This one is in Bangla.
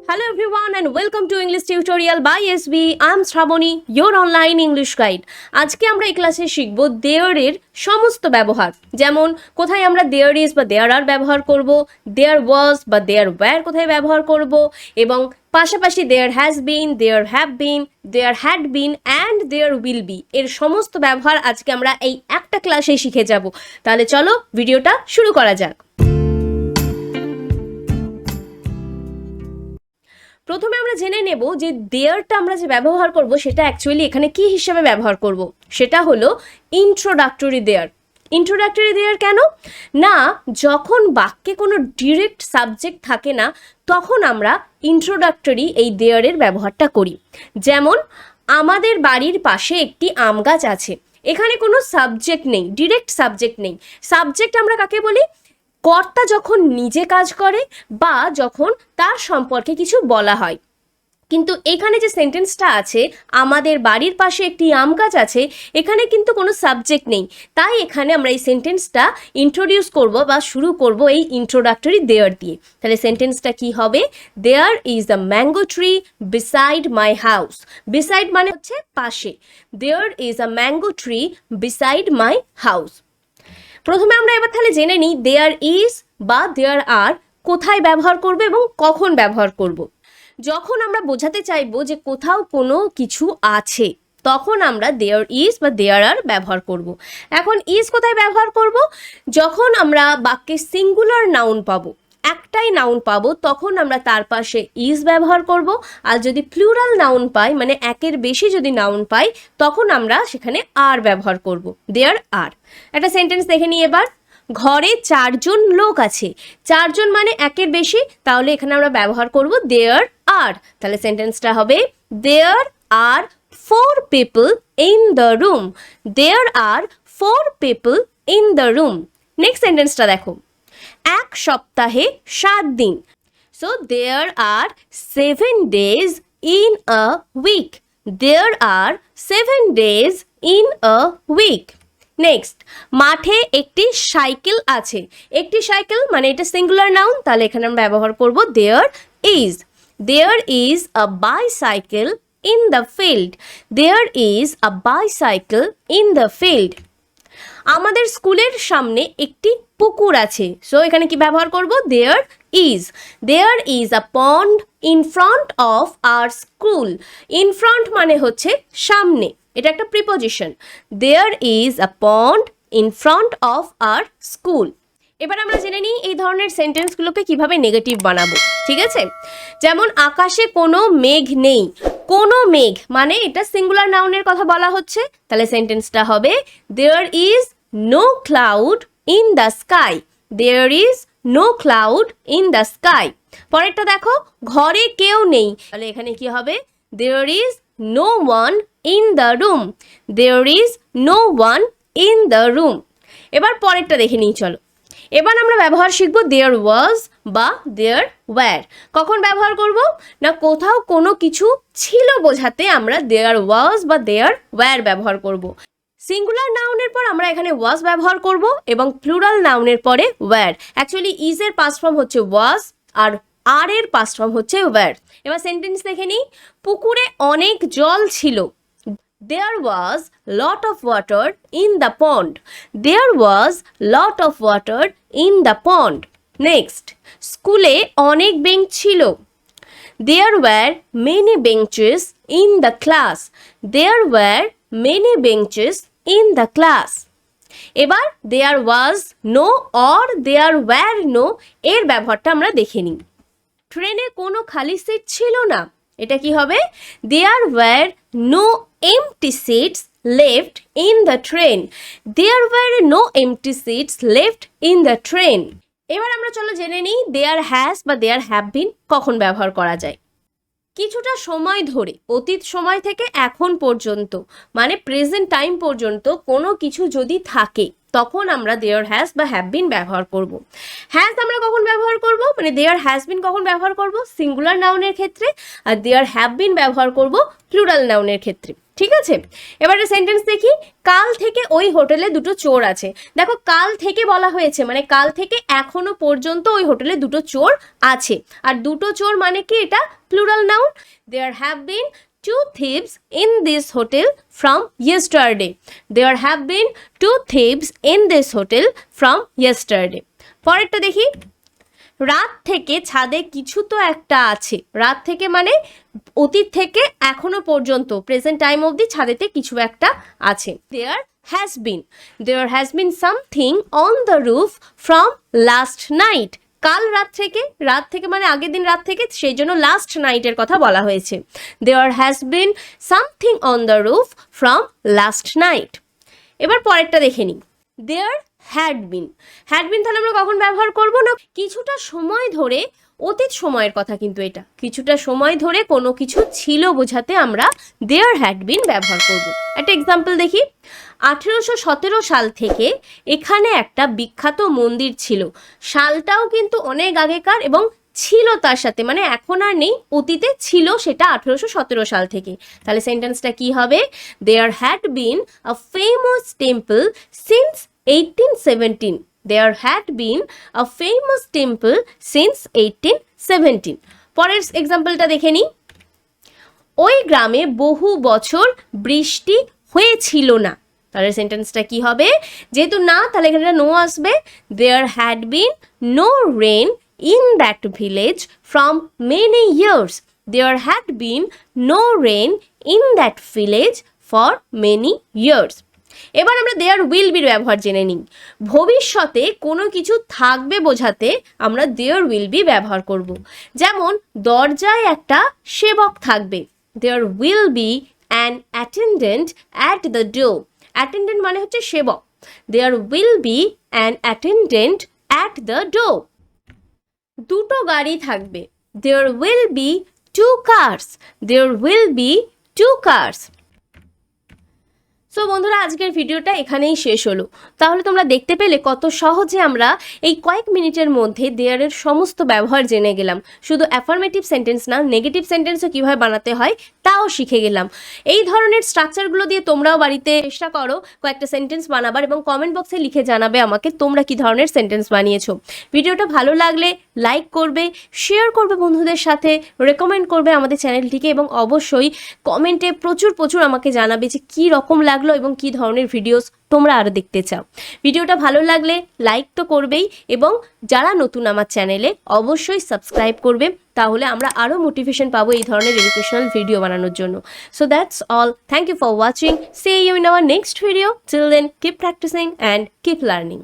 Hello everyone and welcome to English tutorial by SB. I'm Shraboni, your online English guide. আজকে আমরা এই ক্লাসে শিখব there এর সমস্ত ব্যবহার, যেমন কোথায় আমরা there is বা there are ব্যবহার করব, there was বা there were কোথায় ব্যবহার করব, এবং পাশাপাশি there has been, there have been, there had been and there will be এর সমস্ত ব্যবহার আজকে আমরা এই একটা ক্লাসে শিখে যাব। তাহলে চলো ভিডিওটা শুরু করা যাক। প্রথমে আমরা জেনে নেব যে দেয়ারটা আমরা যে ব্যবহার করব সেটা অ্যাকচুয়ালি এখানে কি হিসেবে ব্যবহার করব, সেটা হলো ইন্ট্রোডাক্টরি দেয়ার। ইন্ট্রোডাক্টরি দেয়ার কেন না, যখন বাক্যে কোনো ডিরেক্ট সাবজেক্ট থাকে না তখন আমরা ইন্ট্রোডাক্টরি এই দেয়ারের ব্যবহারটা করি। যেমন আমাদের বাড়ির পাশে একটি আম গাছ আছে, এখানে কোনো সাবজেক্ট নেই, ডিরেক্ট সাবজেক্ট নেই। সাবজেক্ট আমরা কাকে বলি? কর্তা যখন নিজে কাজ করে বা যখন তার সম্পর্কে কিছু বলা হয়। কিন্তু এখানে যে সেন্টেন্সটা আছে আমাদের বাড়ির পাশে একটি আম গাছ আছে, এখানে কিন্তু কোনো সাবজেক্ট নেই, তাই এখানে আমরা এই সেন্টেন্সটা ইন্ট্রোডিউস করব বা শুরু করব এই ইন্ট্রোডাক্টরি দেয়ার দিয়ে। তাহলে সেন্টেন্সটা কি হবে? There is a mango tree beside my house. Beside মানে হচ্ছে পাশে। There is a mango tree beside my house. প্রথমে আমরা এবার তাহলে জেনে নিই দেয়ার ইজ বা দেয়ার আর কোথায় ব্যবহার করব এবং কখন ব্যবহার করব। যখন আমরা বোঝাতে চাইবো যে কোথাও কোনো কিছু আছে তখন আমরা দেয়ার ইজ বা দেয়ার আর ব্যবহার করব। এখন ইজ কোথায় ব্যবহার করব? যখন আমরা বাক্যে সিঙ্গুলার নাউন পাবো, একটাই নাউন পাবো, তখন আমরা তার পাশে ইজ ব্যবহার করব। আর যদি প্লুরাল নাউন পাই, মানে একের বেশি যদি নাউন পাই, তখন আমরা সেখানে আর ব্যবহার করব, দেয়ার আর। একটা সেন্টেন্স দেখে নিই এবার। ঘরে 4 জন লোক আছে, 4 জন মানে একের বেশি, তাহলে এখানে আমরা ব্যবহার করব দেয়ার আর। তাহলে সেন্টেন্সটা হবে there are 4 people in the room। There are 4 people in the room। Next সেন্টেন্সটা দেখো, এক সপ্তাহে 7 দিন। So there are 7 days in a week। There are 7 days in a week। Next, মাঠে একটি সাইকেল আছে। একটি সাইকেল মানে এটা সিঙ্গুলার নাউন, তাহলে এখানে আমরা ব্যবহার করব there is. There is a bicycle in the field. There is a bicycle in the field. আমাদের স্কুলের সামনে একটি পুকুর আছে। সো এখানে কি ব্যবহার করব? There is. There is a pond in front of our school. In front মানে হচ্ছে সামনে, এটা একটা preposition. There is a pond in front of our school. এবার আমরা জেনে নিই এই ধরনের সেন্টেন্সগুলোকে কিভাবে নেগেটিভ বানাবো। ঠিক আছে, যেমন আকাশে কোনো মেঘ নেই। কোনো মেঘ মানে এটা সিঙ্গুলার নাউনের কথা বলা হচ্ছে, তাহলে সেন্টেন্সটা হবে there is no cloud in the sky. There is no cloud in the sky. পরেরটা দেখো, ঘরে কেউ নেই, তাহলে এখানে কি হবে? There is no one in the room. There is no one in the room. এবার পরেরটা দেখে নিই চলো। এবার আমরা ব্যবহার শিখবো দেয়ার ওয়াজ বা দেয়ার ওয়্যার। কখন ব্যবহার করব না, কোথাও কোনো কিছু ছিল বোঝাতে আমরা দেয়ার ওয়াজ বা দেয়ার ওয়্যার ব্যবহার করব। সিঙ্গুলার নাউনের পর আমরা এখানে ওয়াজ ব্যবহার করব এবং প্লুরাল নাউনের পরে ওয়্যার। অ্যাকচুয়ালি ইজের পাস্ট ফর্ম হচ্ছে ওয়াজ আর আর এর পাস্ট ফর্ম হচ্ছে ওয়্যার। এবার সেন্টেন্স দেখে নিই। পুকুরে অনেক জল ছিল। There was lot of water in the pond. There was lot of water in the pond. Next, স্কুলে অনেক বেঞ্চ ছিল। There were many benches in the class. There were many benches in the class. এবার there was no or there were no এর ব্যবহারটা আমরা দেখে নিই। ট্রেনে কোনো খালি সিট ছিল না, এটা কি হবে? There were no empty seats left in the train. There were no empty seats left in the train. এবার আমরা চলো জেনে নিই there has বা there have been কখন ব্যবহার করা যায়। কিছুটা সময় ধরে, অতীত সময় থেকে এখন পর্যন্ত মানে প্রেজেন্ট টাইম পর্যন্ত কোনো কিছু যদি থাকে তখন আমরা দেয়ার হ্যাজ বা হ্যাভ বিন ব্যবহার করব। হ্যাজ আমরা কখন ব্যবহার করব, মানে দেয়ার হ্যাজ বিন কখন ব্যবহার করব? সিঙ্গুলার নাউনের ক্ষেত্রে। আর দেয়ার হ্যাভ বিন ব্যবহার করব প্লুরাল নাউনের ক্ষেত্রে। ঠিক আছে, এবারে সেন্টেন্স দেখি। কাল থেকে ওই হোটেলে দুটো চোর আছে। দেখো কাল থেকে বলা হয়েছে, মানে কাল থেকে এখনো পর্যন্ত ওই হোটেলে দুটো চোর আছে। আর দুটো চোর মানে কি, এটা plural noun. There have been two thieves in this hotel from yesterday. There have been two thieves in this hotel from yesterday. পরেরটা দেখি। রাত থেকে ছাদে কিছু তো একটা আছে। রাত থেকে মানে অতীত থেকে এখনো পর্যন্ত, প্রেজেন্ট টাইম অবধি ছাদেতে কিছু একটা আছে। There has been something on the roof from last night. কাল রাত থেকে মানে আগের দিন রাত থেকে, সেই জন্য লাস্ট নাইটের কথা বলা হয়েছে। There has been something on the roof from last night. এবার পরেরটা দেখে নিই। There had been তাহলে আমরা কখন ব্যবহার করব না, কিছুটা সময় ধরে, অতীত সময়ের কথা কিন্তু এটা, কিছুটা সময় ধরে কোনো কিছু ছিল বোঝাতে আমরা there had been ব্যবহার করব। একটা এক্সাম্পল দেখি। 1817 সাল থেকে এখানে একটা বিখ্যাত মন্দির ছিল। সালটাও কিন্তু অনেক আগেকার এবং ছিল তার সাথে, মানে এখন আর নেই, অতীতে ছিল সেটা 1817 সাল থেকে। তাহলে সেন্টেন্সটা কি হবে? There had been a famous temple since 1817. There had been a famous temple since 1817. পরের এক্সাম্পলটা দেখে নিই। ওই গ্রামে বহু বছর বৃষ্টি হয়েছিল না। তাহলে সেন্টেন্সটা কি হবে? যেহেতু না, তাহলে এখানে নো আসবে। There had been no rain in that village from many years. There had been no rain in that village for many years. এবার আমরা দেয়ার উইল বির ব্যবহার জেনে নিই। ভবিষ্যতে কোনো কিছু থাকবে বোঝাতে আমরা দেয়ার উইল বি ব্যবহার করব। যেমন দরজায় একটা সেবক থাকবে। There will be an attendant at the door. Attendant মানে হচ্ছে সেবক। There will be an attendant at the door. দুটো গাড়ি থাকবে। There will be two cars. There will be two cars. So বন্ধুরা, আজকের ভিডিওটা এখানেই শেষ হলো। তাহলে তোমরা দেখতে পেলে কত সহজে আমরা এই কয়েক মিনিটের মধ্যে দেয়ারের সমস্ত ব্যবহার জেনে গেলাম। শুধু অ্যাফার্মেটিভ সেন্টেন্স না, নেগেটিভ সেন্টেন্সও কীভাবে বানাতে হয় তাও শিখে গেলাম। এই ধরনের স্ট্রাকচারগুলো দিয়ে তোমরাও বাড়িতে চেষ্টা করো কয়েকটা সেন্টেন্স বানাবার, এবং কমেন্ট বক্সে লিখে জানাবে আমাকে তোমরা কী ধরনের সেন্টেন্স বানিয়েছো। ভিডিওটা ভালো লাগলে লাইক করবে, শেয়ার করবে বন্ধুদের সাথে, রেকমেন্ড করবে আমাদের চ্যানেলটিকে, এবং অবশ্যই কমেন্টে প্রচুর আমাকে জানাবে যে কী রকম লাগলো এবং কী ধরনের ভিডিওস তোমরা আরও দেখতে চাও। ভিডিওটা ভালো লাগলে লাইক তো করবেই, এবং যারা নতুন আমার চ্যানেলে অবশ্যই সাবস্ক্রাইব করবে, তাহলে আমরা আরও মোটিভেশন পাবো এই ধরনের এডুকেশনাল ভিডিও বানানোর জন্য। So that's all, thank you for watching, see you in our next video, till then keep practicing and keep learning.